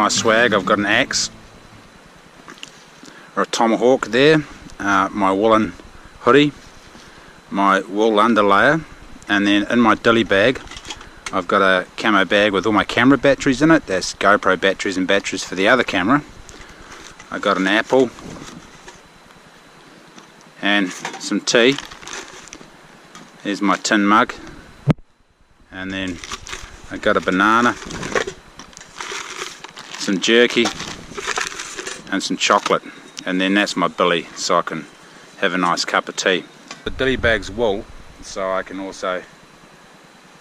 my swag. I've got an axe or a tomahawk there, my woolen hoodie, my wool underlayer, and then in my dilly bag I've got a camo bag with all my camera batteries in it. That's GoPro batteries and batteries for the other camera. I got an apple and some tea. Here's my tin mug, and then I got a banana, some jerky and some chocolate, and then that's my billy, so I can have a nice cup of tea. The dilly bag's wool, so I can also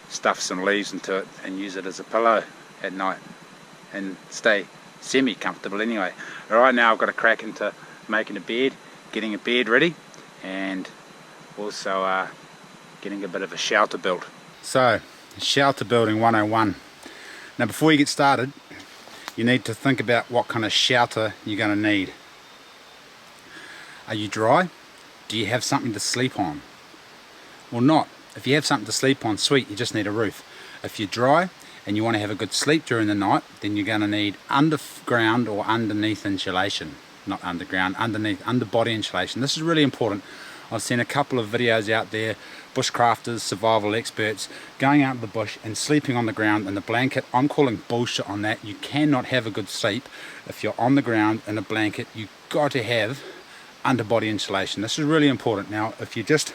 stuff some leaves into it and use it as a pillow at night and stay semi-comfortable anyway. Alright, now I've got to crack into making a bed, getting a bed ready, and also getting a bit of a shelter built. So, shelter building 101. Now before you get started, you need to think about what kind of shelter you're going to need. Are you dry? Do you have something to sleep on? Or not? If you have something to sleep on, sweet, you just need a roof. If you're dry and you want to have a good sleep during the night, then you're going to need underground or underneath insulation. Not underground, underneath, underbody insulation. This is really important. I've seen a couple of videos out there, bushcrafters, survival experts, going out in the bush and sleeping on the ground in the blanket. I'm calling bullshit on that. You cannot have a good sleep if you're on the ground in a blanket. You've got to have underbody insulation. This is really important. Now, if you're just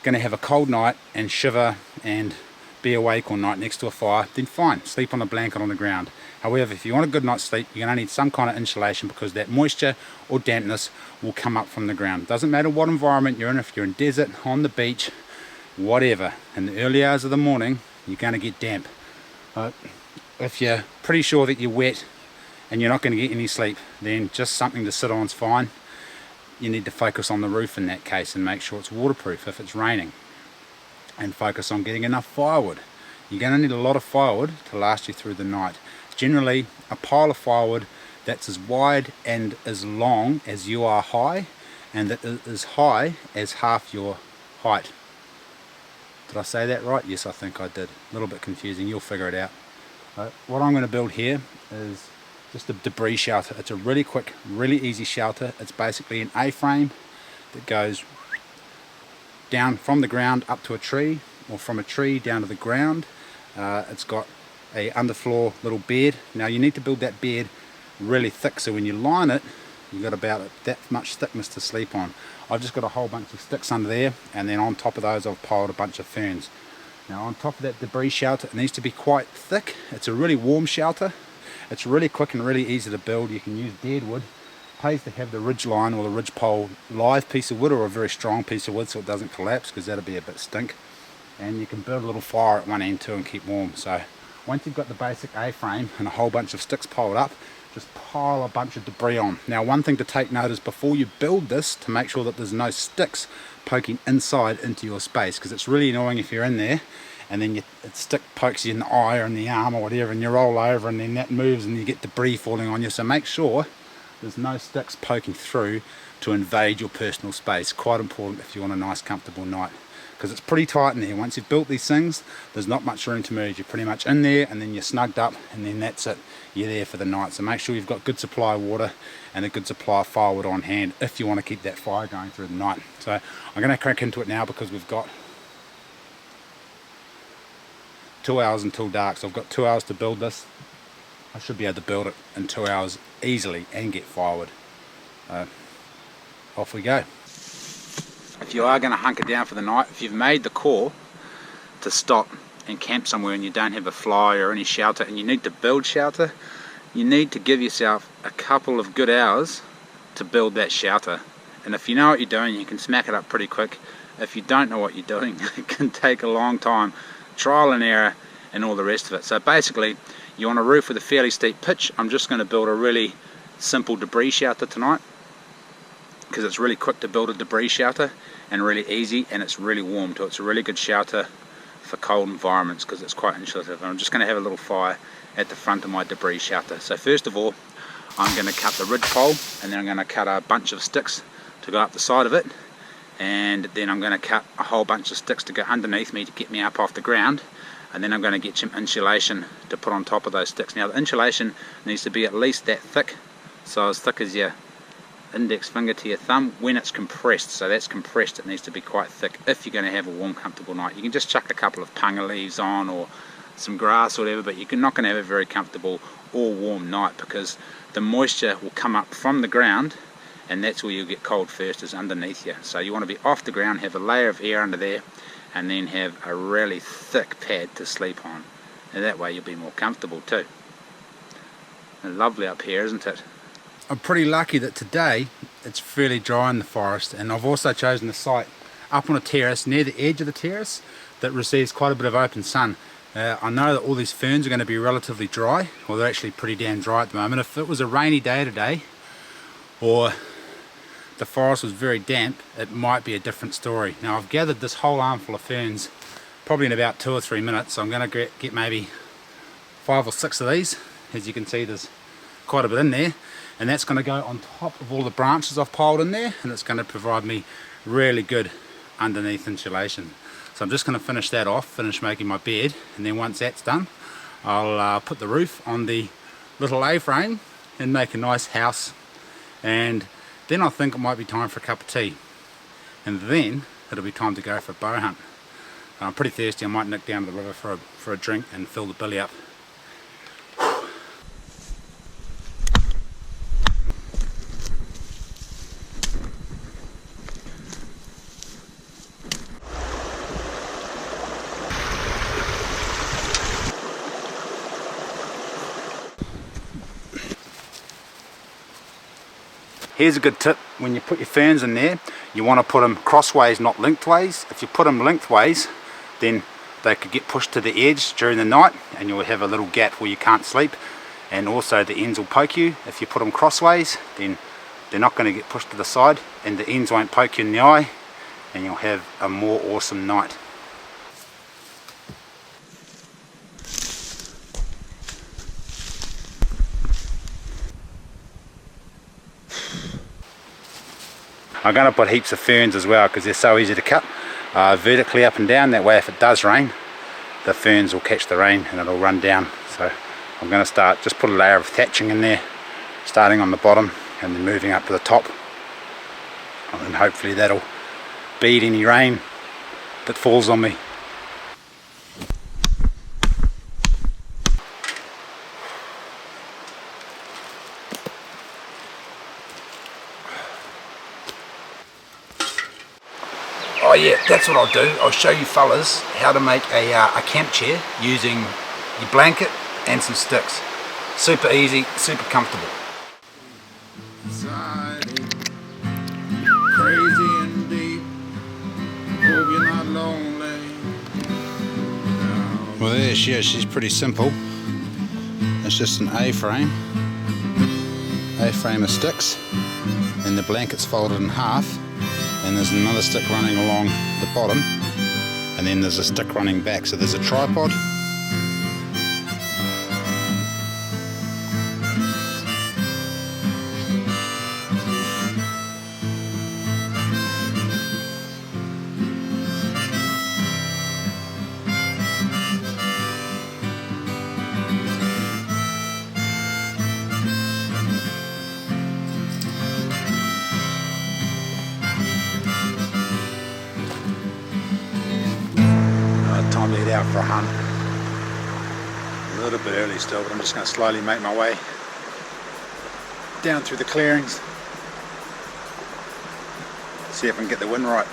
going to have a cold night and shiver and be awake all night next to a fire, then fine, sleep on a blanket on the ground. However, if you want a good night's sleep, you're going to need some kind of insulation, because that moisture or dampness will come up from the ground. Doesn't matter what environment you're in, if you're in desert, on the beach, whatever, in the early hours of the morning you're going to get damp. If you're pretty sure that you're wet and you're not going to get any sleep, then just something to sit on is fine. You need to focus on the roof in that case and make sure it's waterproof if it's raining, and focus on getting enough firewood. You're going to need a lot of firewood to last you through the night. Generally a pile of firewood that's as wide and as long as you are high, and that is as high as half your height. Did I say that right? Yes, I think I did. A little bit confusing, you'll figure it out. What I'm going to build here is just a debris shelter. It's a really quick, really easy shelter. It's basically an A-frame that goes down from the ground up to a tree, or from a tree down to the ground. It's got a underfloor little bed. Now you need to build that bed really thick, so when you line it, you've got about that much thickness to sleep on. I've just got a whole bunch of sticks under there, and then on top of those I've piled a bunch of ferns. Now on top of that debris shelter, it needs to be quite thick. It's a really warm shelter. It's really quick and really easy to build. You can use dead wood. It pays to have the ridge line or the ridge pole live piece of wood, or a very strong piece of wood, so it doesn't collapse, because that'll be a bit stink. And you can build a little fire at one end too and keep warm. So once you've got the basic A-frame and a whole bunch of sticks piled up, just pile a bunch of debris on. Now one thing to take note is, before you build this, to make sure that there's no sticks poking inside into your space, because it's really annoying if you're in there and then a stick pokes you in the eye or in the arm or whatever, and you roll over and then that moves and you get debris falling on you. So make sure there's no sticks poking through to invade your personal space. Quite important if you want a nice comfortable night, because it's pretty tight in there. Once you've built these things, there's not much room to move. You're pretty much in there, and then you're snugged up, and then that's it. You're there for the night. So make sure you've got good supply of water and a good supply of firewood on hand if you want to keep that fire going through the night. So I'm going to crack into it now, because we've got 2 hours until dark. So I've got 2 hours to build this. I should be able to build it in 2 hours easily and get firewood. Off we go. If you are going to hunker down for the night, if you've made the call to stop and camp somewhere and you don't have a fly or any shelter, and you need to build shelter, you need to give yourself a couple of good hours to build that shelter. And if you know what you're doing, you can smack it up pretty quick. If you don't know what you're doing, it can take a long time, trial and error and all the rest of it. So basically, you want a roof with a fairly steep pitch. I'm just going to build a really simple debris shelter tonight, because it's really quick to build a debris shelter and really easy, and it's really warm too. It's a really good shelter for cold environments because it's quite insulative. And I'm just going to have a little fire at the front of my debris shelter. So first of all, I'm going to cut the ridge pole, and then I'm going to cut a bunch of sticks to go up the side of it, and then I'm going to cut a whole bunch of sticks to go underneath me to get me up off the ground. and then I'm going to get some insulation to put on top of those sticks. Now the insulation needs to be at least that thick, so as thick as your index finger to your thumb when it's compressed. So that's compressed, it needs to be quite thick if you're going to have a warm, comfortable night. You can just chuck a couple of panga leaves on or some grass or whatever, but you're not going to have a very comfortable or warm night, because the moisture will come up from the ground, and that's where you'll get cold first, is underneath you. So you want to be off the ground, have a layer of air under there, and then have a really thick pad to sleep on, and that way you'll be more comfortable too. And lovely up here, isn't it? I'm pretty lucky that today it's fairly dry in the forest, and I've also chosen a site up on a terrace near the edge of the terrace that receives quite a bit of open sun. I know that all these ferns are going to be relatively dry, well, they're actually pretty damn dry at the moment. If it was a rainy day today, or the forest was very damp, it might be a different story. Now I've gathered this whole armful of ferns probably in about 2 or 3 minutes, so I'm going to get maybe 5 or 6 of these. As you can see, there's quite a bit in there, and that's going to go on top of all the branches I've piled in there, and it's going to provide me really good underneath insulation. So I'm just going to finish that off, finish making my bed, and then once that's done, I'll put the roof on the little A-frame and make a nice house, and then I think it might be time for a cup of tea, and then it'll be time to go for a bow hunt. I'm pretty thirsty. I might nick down to the river for a drink and fill the billy up. Here's a good tip: when you put your ferns in there, you want to put them crossways, not lengthways. If you put them lengthways, then they could get pushed to the edge during the night, and you'll have a little gap where you can't sleep, and also the ends will poke you. If you put them crossways, then they're not going to get pushed to the side, and the ends won't poke you in the eye, and you'll have a more awesome night. I'm going to put heaps of ferns as well, because they're so easy to cut vertically up and down. That way if it does rain, the ferns will catch the rain and it'll run down. So I'm going to just put a layer of thatching in there, starting on the bottom and then moving up to the top, and hopefully that'll beat any rain that falls on me. Oh yeah, that's what I'll do. I'll show you fellas how to make a camp chair using your blanket and some sticks. Super easy, super comfortable. Crazy and deep. Hope you're not lonely. Well, there she is. She's pretty simple. It's just an A-frame of sticks, and the blanket's folded in half. And there's another stick running along the bottom, and then there's a stick running back, so there's a tripod. Time to head out for a hunt. A little bit early still, but I'm just going to slowly make my way down through the clearings, see if I can get the wind right.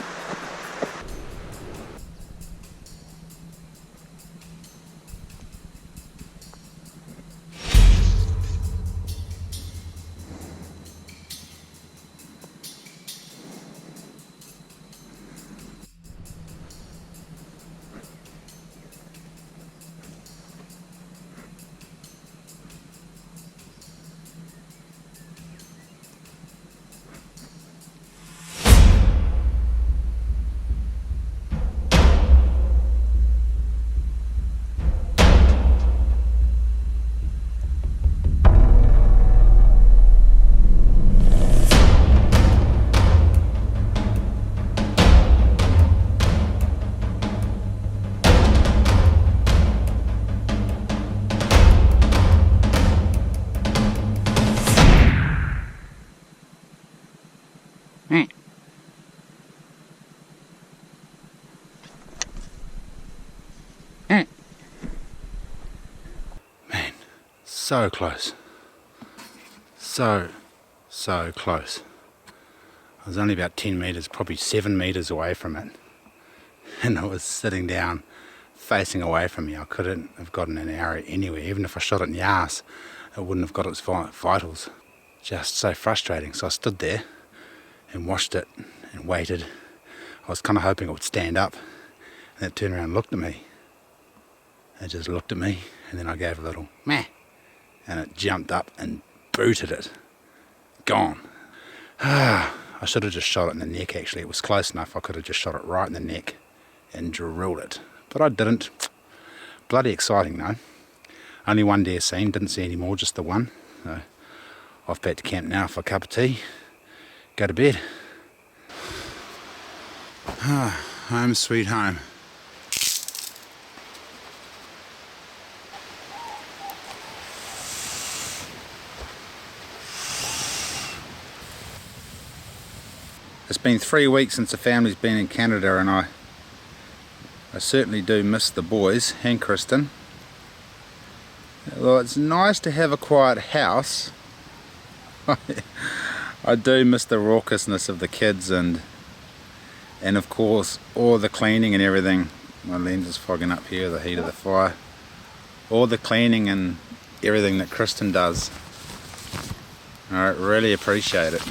Man, so close. So close. I was only about 10 meters, probably 7 meters away from it. And it was sitting down, facing away from me. I couldn't have gotten an arrow anywhere. Even if I shot it in the arse, it wouldn't have got its vitals. Just so frustrating. So I stood there and watched it and waited. I was kind of hoping it would stand up, and it turned around and looked at me. It just looked at me, and then I gave a little meh, and it jumped up and booted it. Gone. I should have just shot it in the neck. Actually, it was close enough. I could have just shot it right in the neck and drilled it, but I didn't. Bloody exciting though. Only one deer seen, didn't see any more, just the one. So off back to camp now for a cup of tea, go to bed. Home sweet home. It's been 3 weeks since the family's been in Canada, and I certainly do miss the boys and Kristen. Well, it's nice to have a quiet house. I do miss the raucousness of the kids and of course all the cleaning and everything. My lens is fogging up here, the heat of the fire. All the cleaning and everything that Kristen does. I really appreciate it.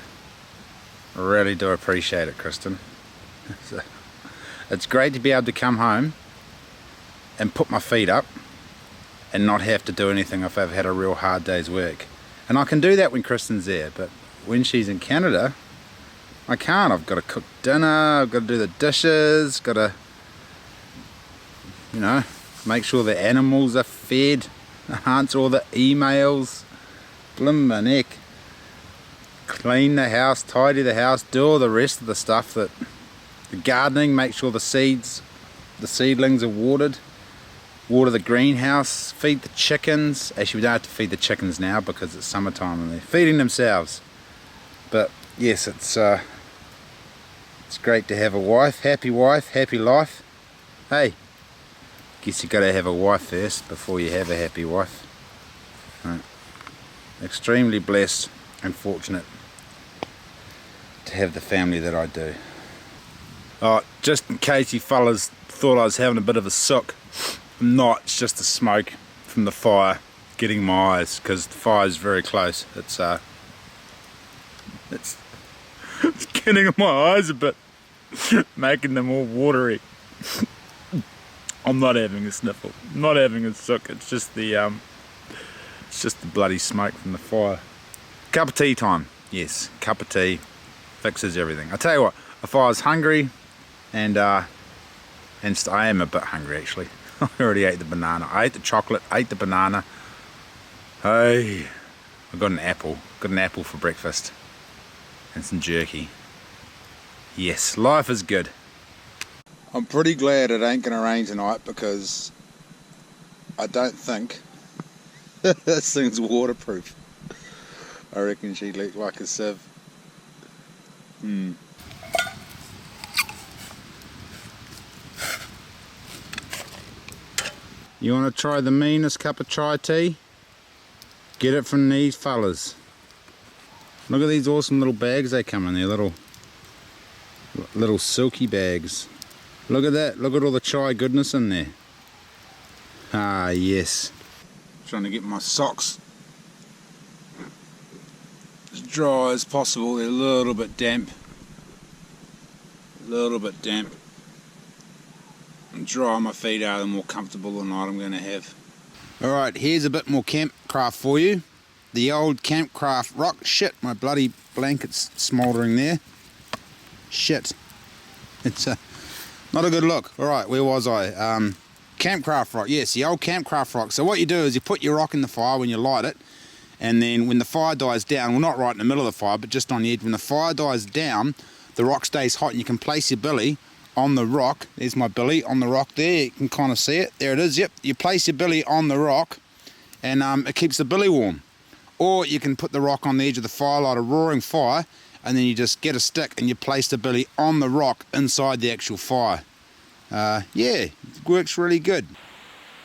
I really do appreciate it, Kristen. It's great to be able to come home and put my feet up and not have to do anything if I've had a real hard day's work. And I can do that when Kristen's there, but when she's in Canada, I can't. I've got to cook dinner, I've got to do the dishes, got to, you know, make sure the animals are fed, answer all the emails, blimmin' heck. Clean the house, tidy the house, do all the rest of the stuff, that the gardening, make sure the seedlings are watered, water the greenhouse, feed the chickens. Actually, we don't have to feed the chickens now because it's summertime and they're feeding themselves. But yes, it's great to have a wife, happy life. Hey, guess you got to have a wife first before you have a happy wife. Right. Extremely blessed and fortunate to have the family that I do. Oh, just in case you fellas thought I was having a bit of a sook, I'm not. It's just the smoke from the fire getting my eyes, because the fire is very close. It's getting my eyes a bit, making them all watery. I'm not having a sniffle, I'm not having a sook. It's just the bloody smoke from the fire. Cup of tea time. Yes, cup of tea fixes everything. I tell you what, if I was hungry, and I am a bit hungry actually. I already ate the banana. I ate the chocolate, ate the banana. Hey, I got an apple. Got an apple for breakfast. And some jerky. Yes, life is good. I'm pretty glad it ain't gonna rain tonight, because I don't think this thing's waterproof. I reckon she'd leak like a sieve. You want to try the meanest cup of chai tea? Get it from these fellas. Look at these awesome little bags they come in. They're little silky bags. Look at that. Look at all the chai goodness in there. Ah, yes. Trying to get my socks as dry as possible. They're a little bit damp. And dry my feet out, and more comfortable the night I'm going to have. Alright, here's a bit more campcraft for you. The old campcraft rock. Shit, my bloody blanket's smouldering there. Shit. It's not a good look. Alright, where was I? Campcraft rock. Yes, the old campcraft rock. So what you do is you put your rock in the fire when you light it, and then when the fire dies down, well, not right in the middle of the fire, but just on the edge, when the fire dies down, the rock stays hot, and you can place your billy on the rock. There's my billy on the rock there. You can kind of see it. There it is. Yep. You place your billy on the rock, and it keeps the billy warm. Or you can put the rock on the edge of the fire, light a roaring fire, and then you just get a stick and you place the billy on the rock inside the actual fire. Yeah, it works really good.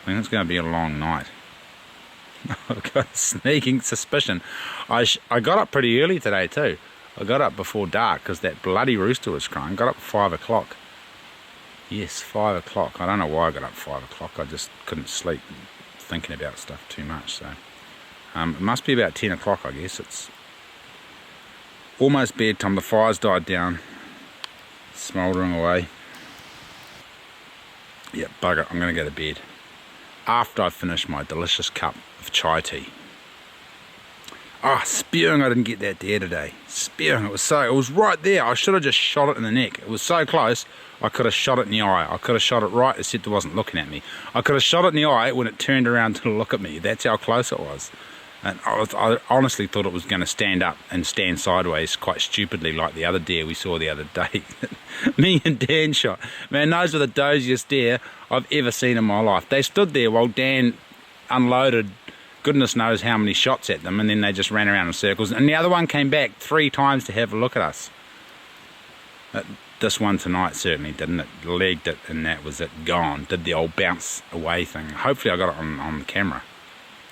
I think it's going to be a long night. I've got a sneaking suspicion. I got up pretty early today too. I got up before dark because that bloody rooster was crying. Got up at 5 o'clock. Yes, 5 o'clock. I don't know why I got up at 5 o'clock. I just couldn't sleep thinking about stuff too much. So it must be about 10 o'clock, I guess. It's almost bedtime. The fire's died down, smouldering away. Yeah, bugger. I'm going to go to bed after I finish my delicious cup of chai tea. Ah, spewing, I didn't get that there today. Spewing, it was right there. I should have just shot it in the neck. It was so close, I could have shot it in the eye. I could have shot it right, except it wasn't looking at me. I could have shot it in the eye when it turned around to look at me. That's how close it was. And I honestly thought it was going to stand up and stand sideways quite stupidly like the other deer we saw the other day. Me and Dan shot. Man, those were the doziest deer I've ever seen in my life. They stood there while Dan unloaded goodness knows how many shots at them, and then they just ran around in circles. And the other one came back 3 times to have a look at us. This one tonight certainly didn't. It legged it, and that was it, gone. Did the old bounce away thing. Hopefully I got it on the camera,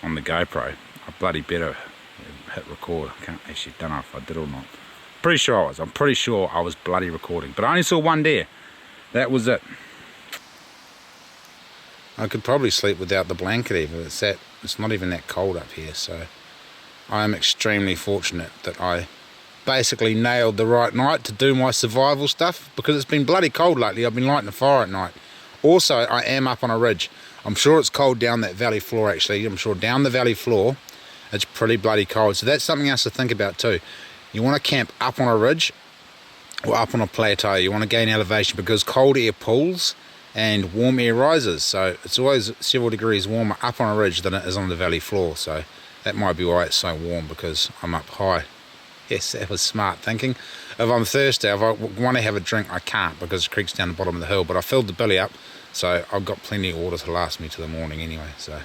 on the GoPro. I bloody better hit record. I can't actually, don't know if I did or not. Pretty sure I was. I'm pretty sure I was bloody recording. But I only saw one deer. That was it. I could probably sleep without the blanket even. It's not even that cold up here, so I am extremely fortunate that I basically nailed the right night to do my survival stuff, because it's been bloody cold lately. I've been lighting the fire at night. Also, I am up on a ridge. I'm sure it's cold down that valley floor actually. I'm sure down the valley floor it's pretty bloody cold. So that's something else to think about too. You want to camp up on a ridge or up on a plateau. You want to gain elevation because cold air pulls and warm air rises. So it's always several degrees warmer up on a ridge than it is on the valley floor. So that might be why it's so warm, because I'm up high. Yes, that was smart thinking. If I'm thirsty, if I want to have a drink, I can't because the creek's down the bottom of the hill. But I filled the billy up, so I've got plenty of water to last me to the morning anyway. So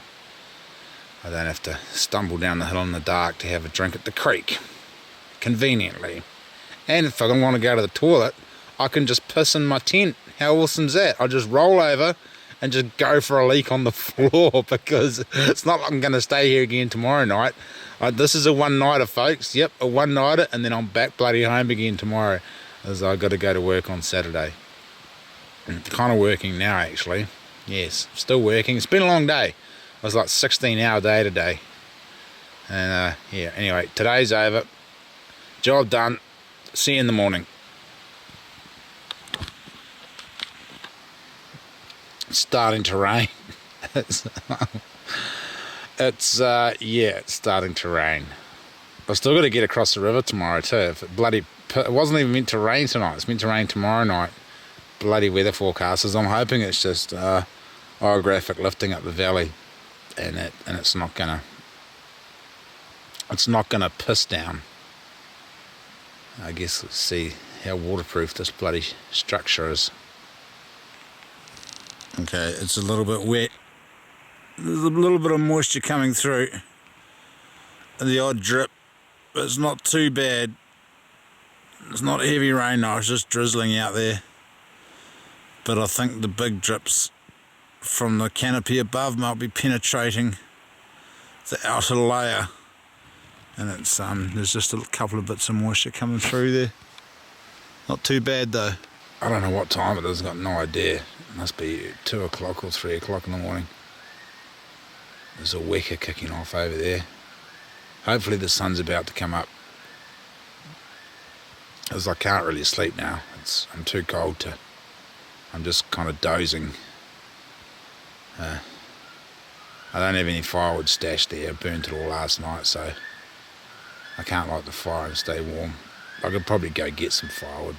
I don't have to stumble down the hill in the dark to have a drink at the creek, conveniently. And if I don't want to go to the toilet, I can just piss in my tent. How awesome's that? I just roll over and just go for a leak on the floor, because it's not like I'm going to stay here again tomorrow night. This is a one-nighter, folks. Yep, a one-nighter, and then I'm back bloody home again tomorrow, as I've got to go to work on Saturday. Kind of working now, actually. Yes, still working. It's been a long day. It was like 16-hour day today. And yeah, anyway, today's over. Job done. See you in the morning. It's starting to rain. Yeah, it's starting to rain. I've still got to get across the river tomorrow too. If it wasn't even meant to rain tonight. It's meant to rain tomorrow night. Bloody weather forecasters. I'm hoping it's just orographic lifting up the valley, and it's not gonna piss down. I guess let's see how waterproof this bloody structure is. Okay, it's a little bit wet. There's a little bit of moisture coming through. The odd drip, but it's not too bad. It's not heavy rain now, it's just drizzling out there. But I think the big drips from the canopy above might be penetrating the outer layer. And it's there's just a couple of bits of moisture coming through there. Not too bad though. I don't know what time it is, I've got no idea. It must be 2 o'clock or 3 o'clock in the morning. There's a wecker kicking off over there. Hopefully the sun's about to come up, as I can't really sleep now. I'm too cold to. I'm just kind of dozing. I don't have any firewood stashed there. I burnt it all last night, so I can't light the fire and stay warm. I could probably go get some firewood.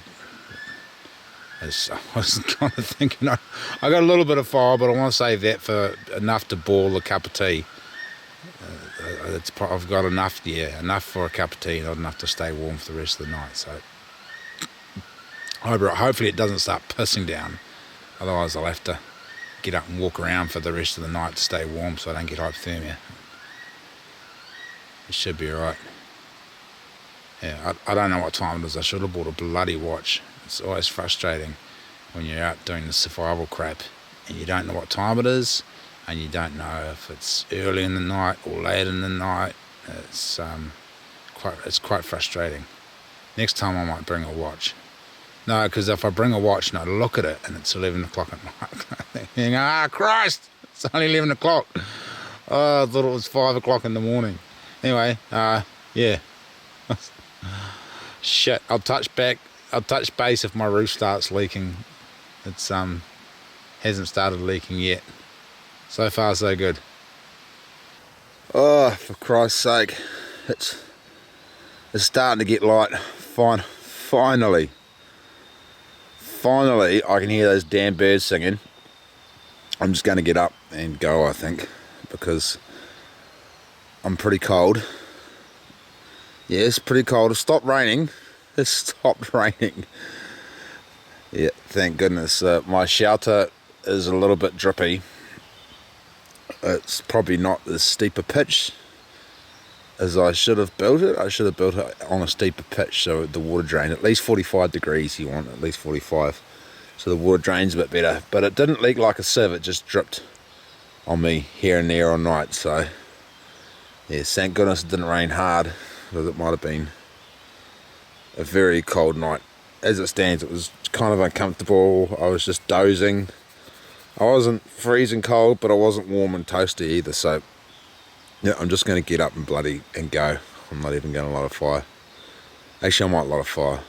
I was kind of thinking, I got a little bit of fire, but I want to save that for enough to boil a cup of tea. I've got enough, enough for a cup of tea, not enough to stay warm for the rest of the night. So hopefully it doesn't start pissing down. Otherwise I'll have to get up and walk around for the rest of the night to stay warm, so I don't get hypothermia. it should be alright. Yeah, I don't know what time it is. I should have bought a bloody watch. It's always frustrating when you're out doing the survival crap and you don't know what time it is, and you don't know if it's early in the night or late in the night. It's quite frustrating. Next time I might bring a watch. No, because if I bring a watch and I look at it and it's 11 o'clock at night, I'm thinking, Christ, it's only 11 o'clock. Oh, I thought it was 5 o'clock in the morning. Anyway, yeah. Shit, I'll touch base if my roof starts leaking. It's hasn't started leaking yet. So far so good. Oh, for Christ's sake, it's starting to get light. Finally I can hear those damn birds singing. I'm just going to get up and go, I think, because I'm pretty cold. Yeah, it's pretty cold. It stopped raining. It stopped raining. Yeah, thank goodness. My shelter is a little bit drippy. It's probably not as steep a pitch as I should have built it. I should have built it on a steeper pitch so the water drain, at least 45 degrees you want, at least 45, so the water drains a bit better. But it didn't leak like a sieve, it just dripped on me here and there all night. So yeah, thank goodness it didn't rain hard, because it might have been a very cold night. As it stands, it was kind of uncomfortable. I was just dozing. I wasn't freezing cold, but I wasn't warm and toasty either. So yeah, I'm just going to get up and go. I'm not even going to light a fire. Actually, I might light a fire.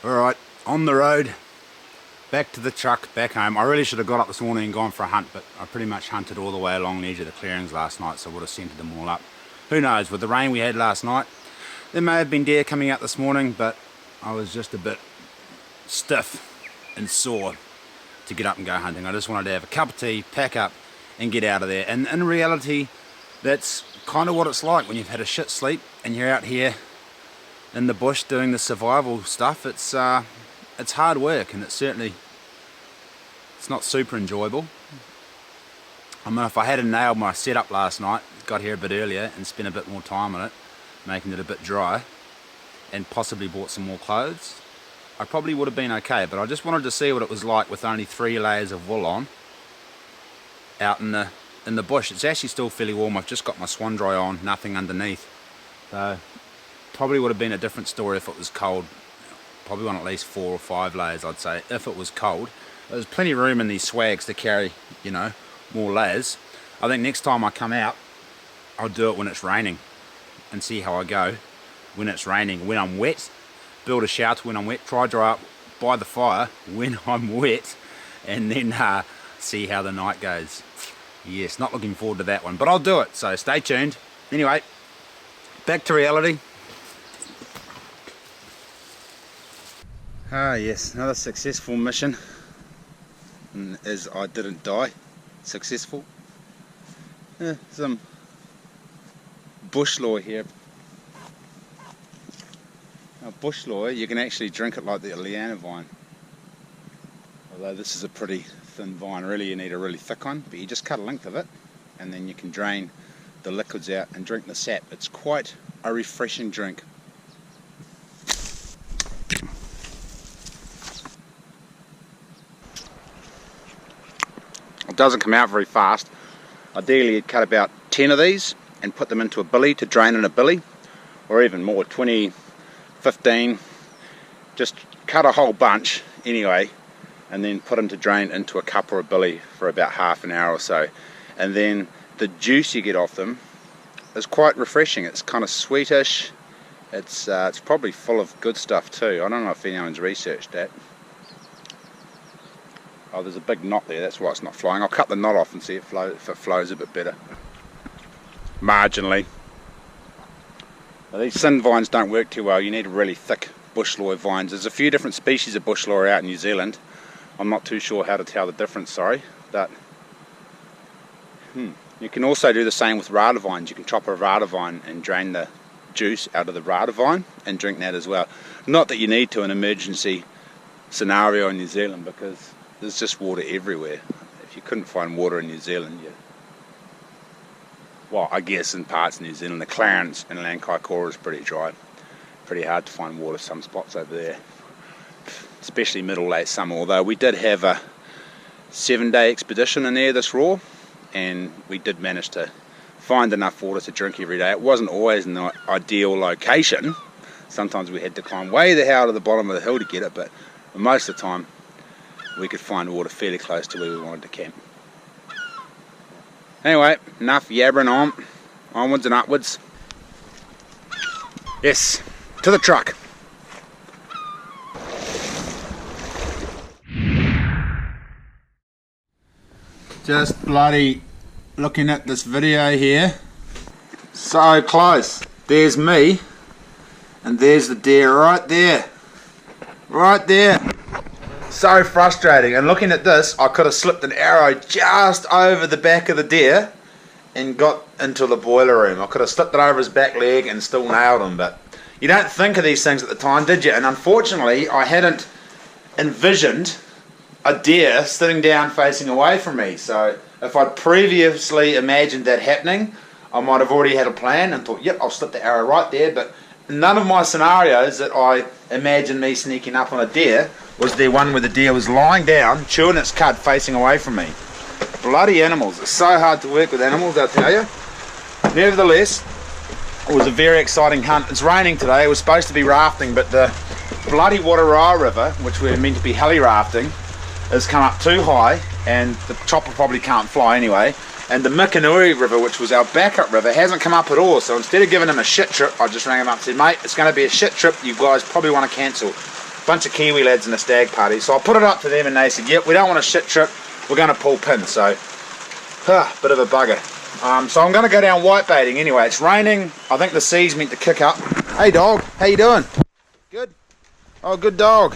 Alright, on the road, back to the truck, back home. I really should have got up this morning and gone for a hunt, but I pretty much hunted all the way along the edge of the clearings last night, so I would have scented them all up. Who knows, with the rain we had last night, there may have been deer coming out this morning, but I was just a bit stiff and sore to get up and go hunting. I just wanted to have a cup of tea, pack up and get out of there. And in reality, that's kind of what it's like when you've had a shit sleep and you're out here in the bush doing the survival stuff. It's hard work, and it's not super enjoyable. I mean, if I hadn't nailed my setup last night, got here a bit earlier and spent a bit more time on it, making it a bit dry, and possibly bought some more clothes, I probably would have been okay. But I just wanted to see what it was like with only 3 layers of wool on out in the bush. It's actually still fairly warm. I've just got my swan dry on, nothing underneath. So probably would have been a different story if it was cold. Probably on at least 4 or 5 layers, I'd say, if it was cold. There's plenty of room in these swags to carry, you know, more layers. I think next time I come out, I'll do it when it's raining and see how I go when it's raining. When I'm wet, build a shelter when I'm wet, try dry up by the fire when I'm wet, and then see how the night goes. Yes, not looking forward to that one, but I'll do it, so stay tuned. Anyway, back to reality. Yes, another successful mission, as I didn't die. Successful. Some bush law here. Now, bush law, you can actually drink it like the liana vine. Although this is a pretty thin vine, really you need a really thick one, but you just cut a length of it and then you can drain the liquids out and drink the sap. It's quite a refreshing drink. It doesn't come out very fast. Ideally you'd cut about 10 of these and put them into a billy to drain in a billy, or even more, 20, 15, just cut a whole bunch anyway, and then put them to drain into a cup or a billy for about half an hour or so. And then the juice you get off them is quite refreshing. It's kind of sweetish. It's probably full of good stuff too. I don't know if anyone's researched that. Oh, there's a big knot there, that's why it's not flying. I'll cut the knot off and see if it flows a bit better. Marginally. Now, these thin vines don't work too well. You need really thick bush law vines. There's a few different species of bush law out in New Zealand. I'm not too sure how to tell the difference, sorry. But you can also do the same with rata vines. You can chop a rata vine and drain the juice out of the rata vine and drink that as well. Not that you need to in an emergency scenario in New Zealand, because there's just water everywhere. If you couldn't find water in New Zealand, well, I guess in parts of New Zealand, the Clarence and Lankaikora is pretty dry. Pretty hard to find water some spots over there, especially middle late summer. Although we did have a 7-day expedition in there this raw, and we did manage to find enough water to drink every day. It wasn't always in the ideal location. Sometimes we had to climb way the hell to the bottom of the hill to get it, but most of the time we could find water fairly close to where we wanted to camp. Anyway, enough yabbering on. Onwards and upwards. Yes, to the truck. Just bloody looking at this video here. So close. There's me, and there's the deer right there. Right there. So frustrating. And looking at this, I could have slipped an arrow just over the back of the deer and got into the boiler room. I could have slipped it over his back leg and still nailed him. But you don't think of these things at the time, did you? And unfortunately, I hadn't envisioned a deer sitting down facing away from me. So if I'd previously imagined that happening, I might have already had a plan and thought, yep, I'll slip the arrow right there. But none of my scenarios that I imagined me sneaking up on a deer was there one where the deer was lying down, chewing its cud, facing away from me. Bloody animals. It's so hard to work with animals, I'll tell you. Nevertheless, it was a very exciting hunt. It's raining today. It was supposed to be rafting, but the bloody Wataroa River, which we're meant to be heli rafting, has come up too high, and the chopper probably can't fly anyway. And the Mikanui River, which was our backup river, hasn't come up at all. So instead of giving him a shit trip, I just rang him up and said, mate, it's going to be a shit trip. You guys probably want to cancel. Bunch of Kiwi lads in a stag party. So I put it up to them and they said, yep, we don't want a shit trip. We're going to pull pins. So, bit of a bugger. So I'm going to go down whitebaiting anyway. It's raining. I think the sea's meant to kick up. Hey dog, how you doing? Good? Oh, good dog.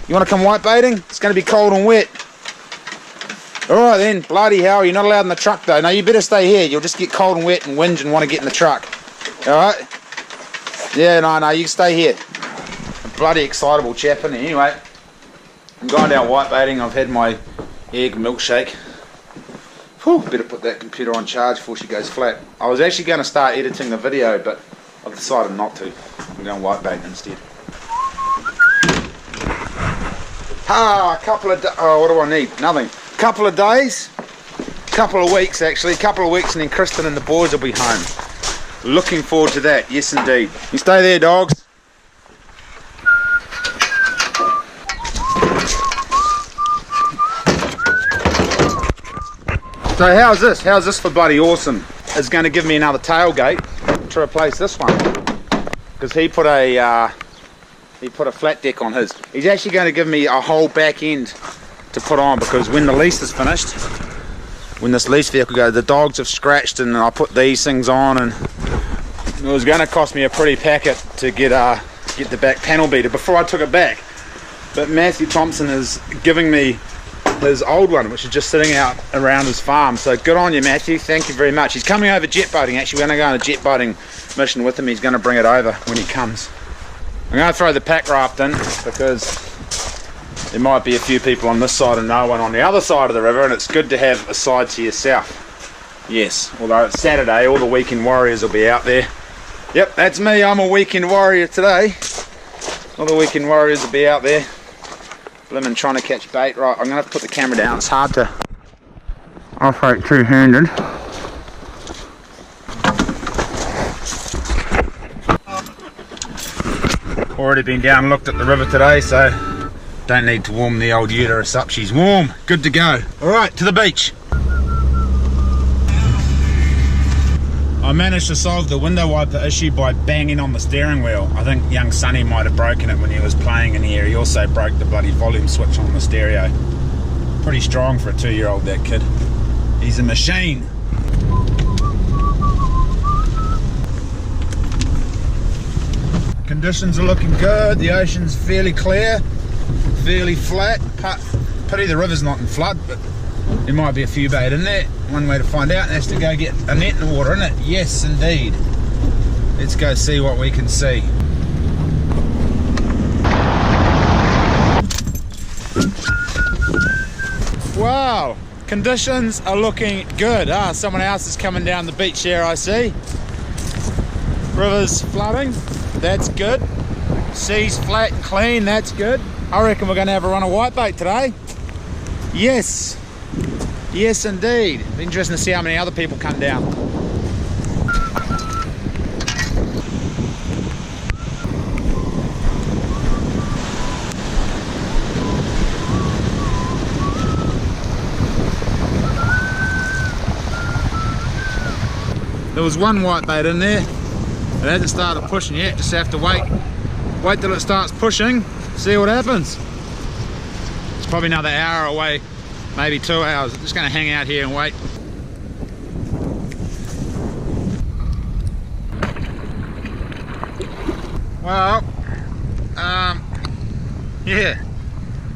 You want to come whitebaiting? It's going to be cold and wet. Alright then, bloody hell, you're not allowed in the truck though. No, you better stay here. You'll just get cold and wet and whinge and want to get in the truck. Alright? Yeah, no, you can stay here. A bloody excitable chap in here. Anyway, I'm going down whitebaiting. I've had my egg milkshake. Whew, better put that computer on charge before she goes flat. I was actually going to start editing the video, but I've decided not to. I'm going whitebaiting instead. A couple of what do I need? Nothing. Couple of days, couple of weeks actually, couple of weeks, and then Kristen and the boys will be home. Looking forward to that, yes indeed. You stay there, dogs. So how's this? How's this for bloody awesome? It's going to give me another tailgate to replace this one, because he put a flat deck on his. He's actually going to give me a whole back end to put on, because when the lease is finished, when this lease vehicle goes, the dogs have scratched and I put these things on, and it was going to cost me a pretty packet to get the back panel beater before I took it back. But Matthew Thompson is giving me his old one, which is just sitting out around his farm. So good on you, Matthew, thank you very much. He's coming over jet boating. Actually, we're going to go on a jet boating mission with him. He's going to bring it over when he comes. I'm going to throw the pack raft in, because there might be a few people on this side and no one on the other side of the river, and it's good to have a side to yourself. Yes, although it's Saturday, all the weekend warriors will be out there. Yep, that's me, I'm a weekend warrior today. All the weekend warriors will be out there, blimmin' trying to catch bait. Right, I'm going to have to put the camera down, it's hard to operate two-handed. Already been down and looked at the river today, so don't need to warm the old uterus up. She's warm, good to go. Alright, to the beach. I managed to solve the window wiper issue by banging on the steering wheel. I think young Sonny might have broken it when he was playing in here. He also broke the bloody volume switch on the stereo. Pretty strong for a 2-year-old, that kid. He's a machine. Conditions are looking good. The ocean's fairly clear, fairly flat. Pity the river's not in flood, but there might be a few bait in there. One way to find out is to go get a net in the water, isn't it? Yes, indeed. Let's go see what we can see. Wow, conditions are looking good. Someone else is coming down the beach here, I see. River's flooding, that's good. Sea's flat and clean, that's good. I reckon we're going to have a run of whitebait today. Yes, yes indeed. It'll be interesting to see how many other people come down. There was one whitebait in there. It hasn't started pushing yet, just have to wait till it starts pushing, see what happens. It's probably another hour away, maybe 2 hours. I'm just going to hang out here and wait. Well, yeah,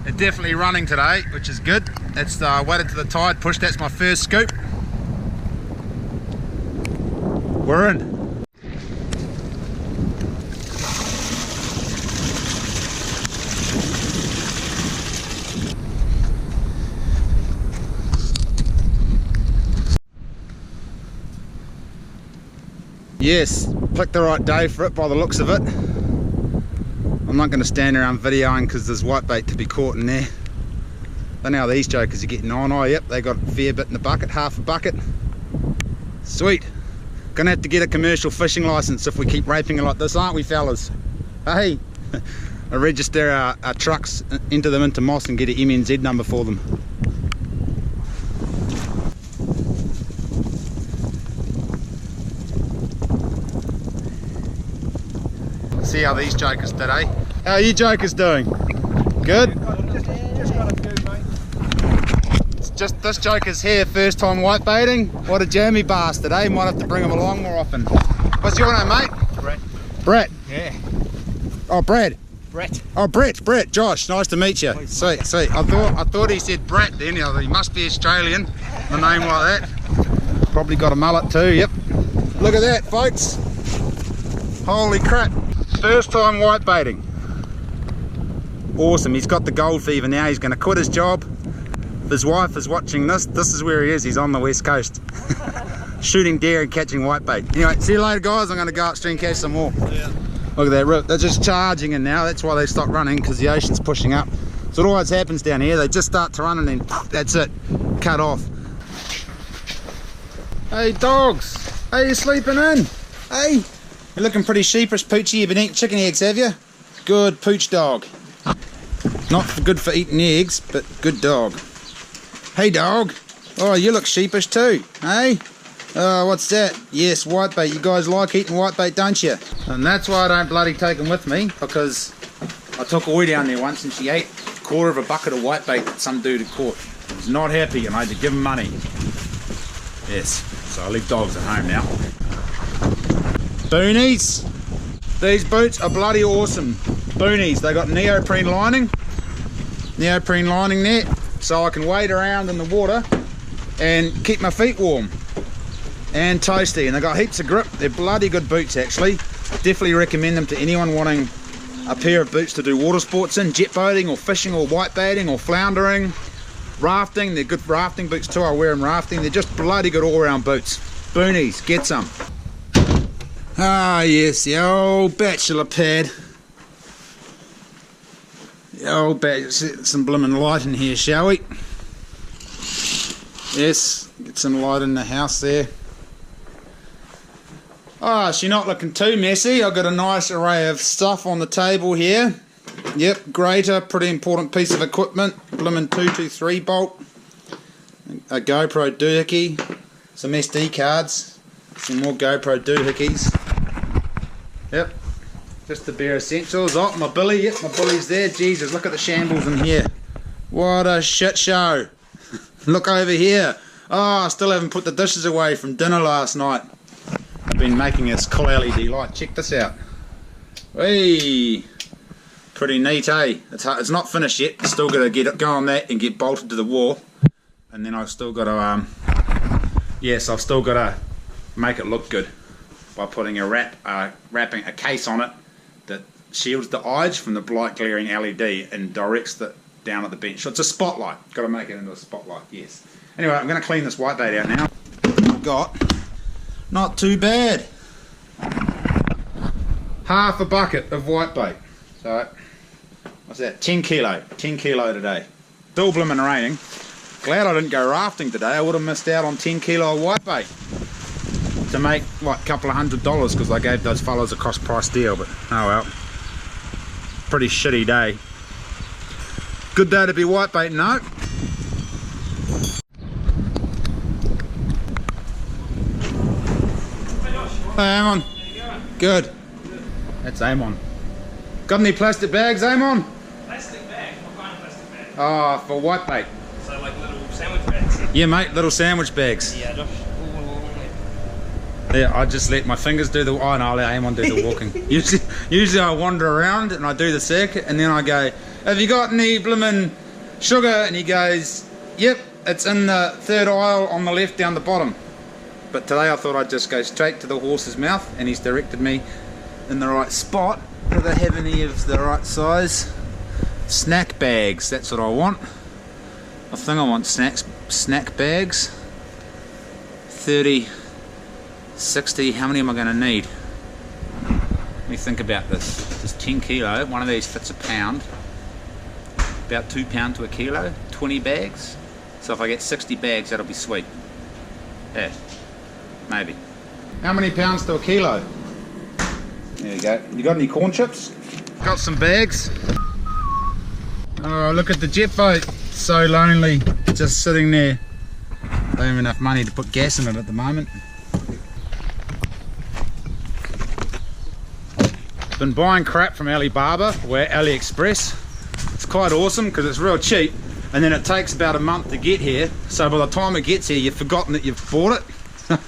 they're definitely running today, which is good. It's waited to the tide push. That's my first scoop. We're in. Yes, picked the right day for it by the looks of it. I'm not going to stand around videoing because there's whitebait to be caught in there. Don't know how these jokers are getting on. Oh yep, they got a fair bit in the bucket, half a bucket. Sweet. Gonna have to get a commercial fishing license if we keep raping it like this, aren't we fellas? Hey, I register our trucks, enter them into Moss and get an MNZ number for them. See how these jokers did, eh? How are you jokers doing? Good? Just got a few, mate. It's just this joker's here, first time whitebaiting. What a jammy bastard, eh? Might have to bring him along more often. What's your name, mate? Brett. Brett? Yeah. Oh, Brad. Brett. Oh, Brett. Josh, nice to meet you. Sweet. I thought he said Brett then. He must be Australian, a name like that. Probably got a mullet too, yep. Look at that, folks. Holy crap. First time whitebaiting. Awesome, he's got the gold fever now. He's going to quit his job. If his wife is watching this is where he is. He's on the west coast. Shooting deer and catching whitebait. Anyway, see you later guys. I'm going to go upstream and catch some more. Yeah. Look at that rip. They're just charging in now. That's why they stopped running, because the ocean's pushing up. So it always happens down here. They just start to run and then that's it. Cut off. Hey dogs. Hey, you sleeping in? Hey. You're looking pretty sheepish, Poochie. You've been eating chicken eggs, have you? Good pooch dog. Not good for eating eggs, but good dog. Hey dog. Oh, you look sheepish too, hey? What's that? Yes, whitebait. You guys like eating whitebait, don't you? And that's why I don't bloody take them with me, because I took Oi down there once and she ate a quarter of a bucket of whitebait that some dude had caught. I was not happy and I had to give him money. Yes, so I leave dogs at home now. Boonies. These boots are bloody awesome. Boonies. They got neoprene lining. Neoprene lining there, so I can wade around in the water and keep my feet warm and toasty. And they got heaps of grip. They're bloody good boots actually. Definitely recommend them to anyone wanting a pair of boots to do water sports in, jet boating or fishing or whitebaiting or floundering, rafting. They're good rafting boots too. I wear them rafting. They're just bloody good all-round boots. Boonies, get some. Ah yes, the old bachelor pad. The old bachelor, some blimmin' light in here, shall we? Yes, get some light in the house there. Ah, she's not looking too messy. I've got a nice array of stuff on the table here. Yep, grater, pretty important piece of equipment. Blimmin' 223 bolt. A GoPro doohickey. Some SD cards. Some more GoPro doohickeys. Yep, just the bare essentials. Oh, my billy, yep, my billy's there. Jesus, look at the shambles in here. What a shit show. Look over here. Oh, I still haven't put the dishes away from dinner last night. I've been making this cool LED light. Check this out. Hey, pretty neat, eh? It's not finished yet. Still got to get it, go on that and get bolted to the wall. And then I've still got to, yes, I've still got to make it look good by putting wrapping a case on it that shields the eyes from the bright glaring LED and directs it down at the bench. So it's a spotlight. Got to make it into a spotlight, yes. Anyway, I'm going to clean this whitebait out now. I've got not too bad. Half a bucket of whitebait. So, what's that? 10 kilo. 10 kilo today. Still blimmin' raining. Glad I didn't go rafting today. I would have missed out on 10 kilo of whitebait to make like a couple of $100 because I gave those fellas a cost price deal. But oh well. Pretty shitty day. Good day to be whitebaiting, no? Hey, Amon. Good. That's Amon. Got any plastic bags, Amon? Plastic bag? What kind of plastic bag? Oh, for whitebait. So like little sandwich bags? Yeah, mate, little sandwich bags. Yeah, Josh. Yeah, I just let my fingers do the... Oh, no, I'll let Amon do the walking. usually I wander around and I do the circuit and then I go, have you got any blimmin' sugar? And he goes, yep, it's in the third aisle on the left down the bottom. But today I thought I'd just go straight to the horse's mouth and he's directed me in the right spot. Do they have any of the right size? Snack bags, that's what I want. I think I want snack bags. 30, 60, how many am I going to need? Let me think about this. This 10 kilo, one of these fits a pound. About 2 pounds to a kilo, 20 bags. So if I get 60 bags, that'll be sweet. Yeah, maybe. How many pounds to a kilo? There you go. You got any corn chips? Got some bags. Oh, look at the jet boat. So lonely, just sitting there. Don't have enough money to put gas in it at the moment. Been buying crap from Alibaba or AliExpress. It's quite awesome because it's real cheap and then it takes about a month to get here, so by the time it gets here you've forgotten that you've bought it.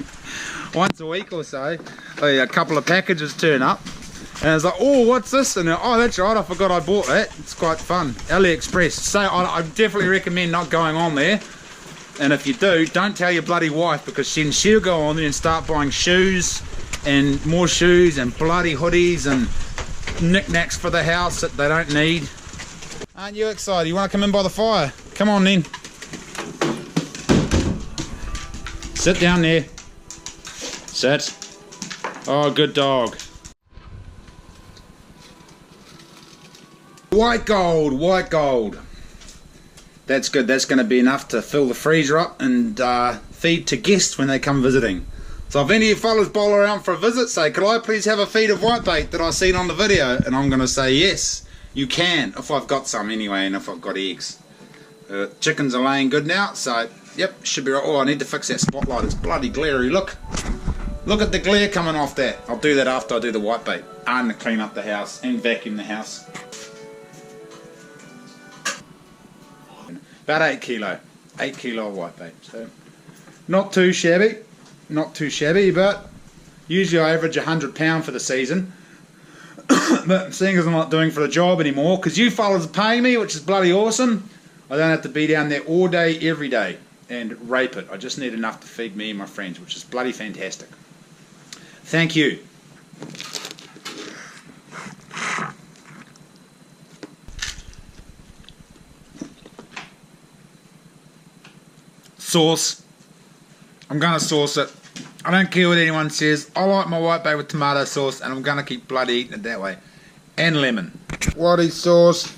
Once a week or so a couple of packages turn up and it's like, oh, what's this? And oh, that's right, I forgot I bought that. It's quite fun. AliExpress, so I definitely recommend not going on there, and if you do, don't tell your bloody wife because she'll go on there and start buying shoes and more shoes and bloody hoodies and knickknacks for the house that they don't need. Aren't you excited? You want to come in by the fire? Come on then. Sit down there. Sit. Oh, good dog. White gold, white gold. That's good. That's going to be enough to fill the freezer up and feed to guests when they come visiting. So if any of you fellas bowl around for a visit, say, could I please have a feed of whitebait that I seen on the video? And I'm going to say yes, you can, if I've got some anyway, and if I've got eggs. Chickens are laying good now, so yep, should be right. Oh, I need to fix that spotlight. It's bloody glary. Look at the glare coming off that. I'll do that after I do the whitebait and clean up the house and vacuum the house. About 8 kilo of whitebait. So not too shabby. Not too shabby, but usually I average £100 for the season. But seeing as I'm not doing for the job anymore, because you fellas are paying me, which is bloody awesome, I don't have to be down there all day, every day, and rape it. I just need enough to feed me and my friends, which is bloody fantastic. Thank you. Sauce. I'm going to sauce it. I don't care what anyone says. I like my whitebait with tomato sauce and I'm going to keep bloody eating it that way. And lemon. Whitey sauce.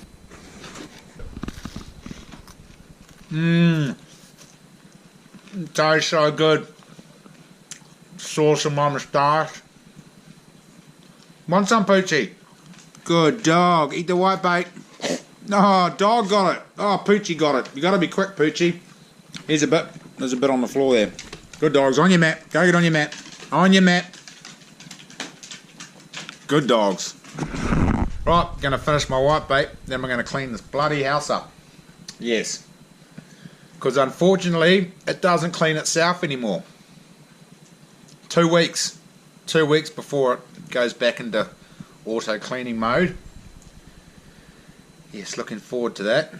Mmm. Tastes so good. Sauce on my moustache. Want some, Poochie? Good dog. Eat the whitebait. Oh, dog got it. Oh, Poochie got it. You got to be quick, Poochie. Here's a bit. There's a bit on the floor there. Good dogs. On your mat. Go get on your mat. On your mat. Good dogs. Right, gonna finish my whitebait. Then we're gonna clean this bloody house up. Yes. because unfortunately it doesn't clean itself anymore. 2 weeks. 2 weeks before it goes back into auto cleaning mode. Yes, looking forward to that.